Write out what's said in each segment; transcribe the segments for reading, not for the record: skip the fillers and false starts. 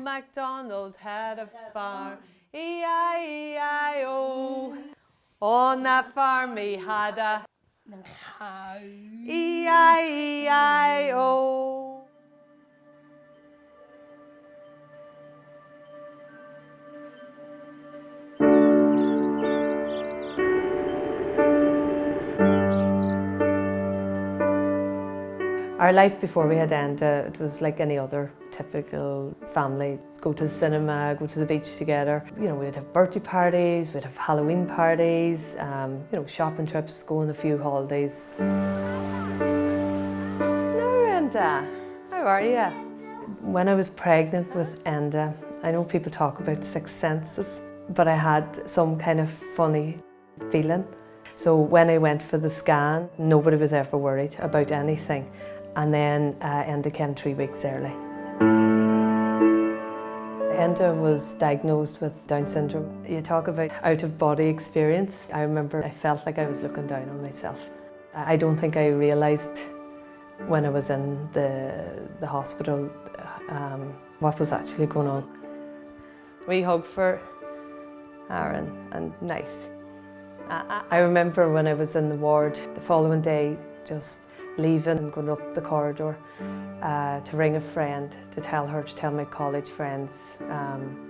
Old MacDonald had a farm, E-I-E-I-O. On that farm he had a cow, E-I-E-I-O. Our life before we had Enda, it was like any other typical family. Go to the cinema, go to the beach together. You know, we'd have birthday parties, we'd have Halloween parties, you know, shopping trips, go on a few holidays. Hello, Enda. How are you? When I was pregnant with Enda, I know people talk about sixth senses, but I had some kind of funny feeling. So when I went for the scan, nobody was ever worried about anything. And then Enda came 3 weeks early. Enda was diagnosed with Down syndrome. You talk about out-of-body experience. I remember I felt like I was looking down on myself. I don't think I realised when I was in the hospital what was actually going on. Wee hug for Aaron and nice. I remember when I was in the ward the following day, just leaving and going up the corridor to ring a friend to tell my college friends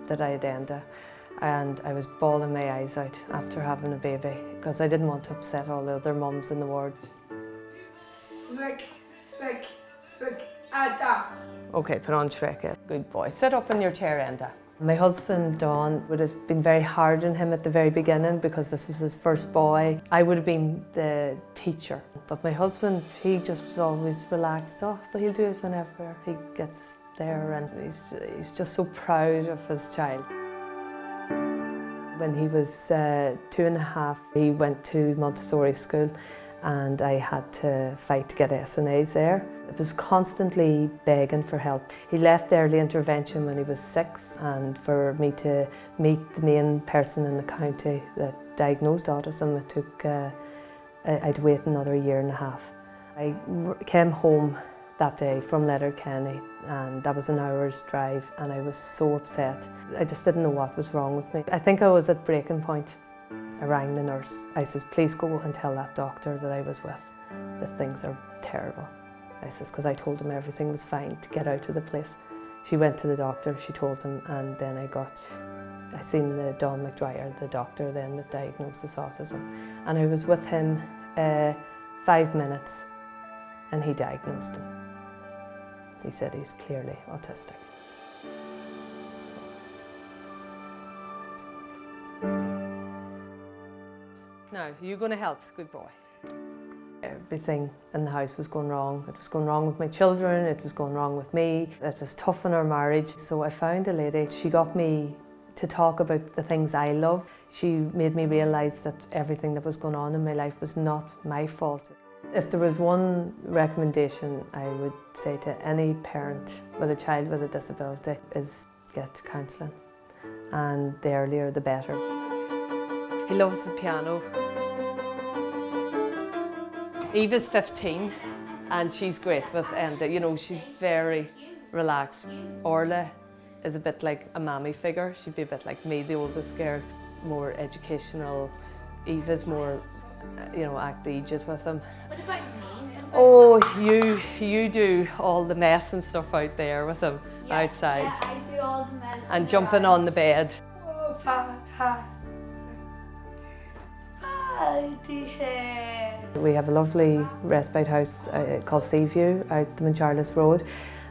that I had Enda. And I was bawling my eyes out after having a baby because I didn't want to upset all the other mums in the ward. Swick, swick, swick, Enda. Okay, put on Shrek. Good boy. Sit up in your chair, Enda. My husband, Don, would have been very hard on him at the very beginning because this was his first boy. I would have been the teacher. But my husband, he just was always relaxed. Oh, but he'll do it whenever he gets there, and he's just so proud of his child. When he was 2.5, he went to Montessori school and I had to fight to get S&A's there. It was constantly begging for help. He left early intervention when he was 6, and for me to meet the main person in the county that diagnosed autism, it took, I'd wait another 1.5 years. I came home that day from Letterkenny, and that was an hour's drive, and I was so upset. I just didn't know what was wrong with me. I think I was at breaking point. I rang the nurse. I says, please go and tell that doctor that I was with that things are terrible. I says, because I told him everything was fine to get out of the place. She went to the doctor, she told him, and then I seen the Don McDwyer, the doctor then that diagnosed autism. And I was with him 5 minutes and he diagnosed him. He said he's clearly autistic. Now, are you going to help? Good boy. Everything in the house was going wrong. It was going wrong with my children, it was going wrong with me. It was tough in our marriage. So I found a lady. She got me to talk about the things I love. She made me realise that everything that was going on in my life was not my fault. If there was one recommendation I would say to any parent with a child with a disability is get counselling. And the earlier the better. He loves the piano. Eva's 15 and she's great with Enda. You know, she's very relaxed. Orla is a bit like a mammy figure. She'd be a bit like me, the oldest girl, more educational. Eva's more, you know, act the ages with him. What about me? Oh, you do all the mess and stuff out there with him, outside. Yeah, I do all the mess. And jumping on the bed. Oh, Father. We have a lovely respite house called Seaview out the Mancharles Road,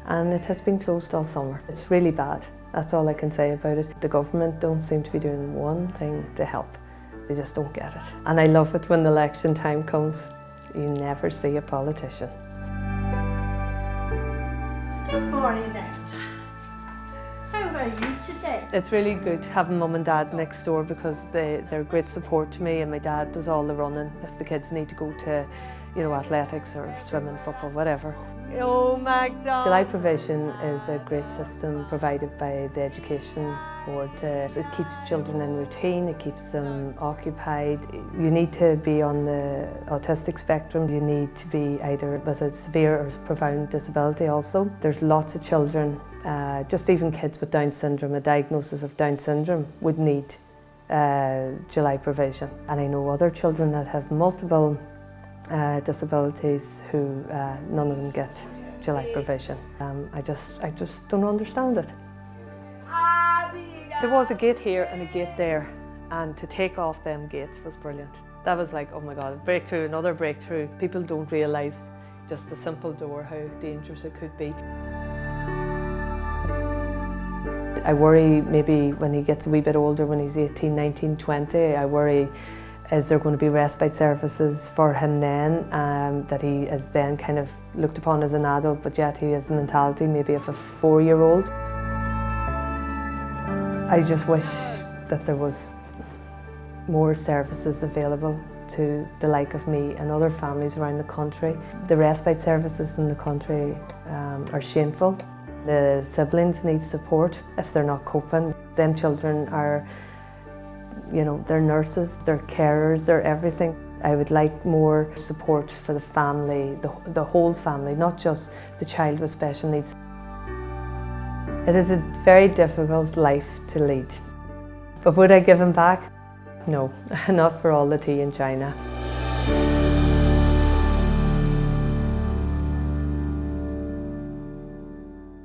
and it has been closed all summer. It's really bad, that's all I can say about it. The government don't seem to be doing one thing to help. They just don't get it. And I love it when the election time comes. You never see a politician. Good morning, Enda. How are you today? It's really good having mum and dad next door because they're great support to me, and my dad does all the running if the kids need to go to, you know, athletics or swimming, football, whatever. Oh, MacDonald! July Provision is a great system provided by the Education Board. It keeps children in routine, it keeps them occupied. You need to be on the autistic spectrum, you need to be either with a severe or profound disability also. There's lots of children Just even kids with Down syndrome, a diagnosis of Down syndrome would need July provision. And I know other children that have multiple disabilities who none of them get July provision. I just don't understand it. There was a gate here and a gate there, and to take off them gates was brilliant. That was like, oh my God, breakthrough, another breakthrough. People don't realise just a simple door, how dangerous it could be. I worry maybe when he gets a wee bit older, when he's 18, 19, 20, I worry, is there going to be respite services for him then, that he is then kind of looked upon as an adult, but yet he has the mentality maybe of a 4-year-old. I just wish that there was more services available to the like of me and other families around the country. The respite services in the country are shameful. The siblings need support if they're not coping. Them children are, you know, they're nurses, they're carers, they're everything. I would like more support for the family, the whole family, not just the child with special needs. It is a very difficult life to lead. But would I give him back? No, not for all the tea in China.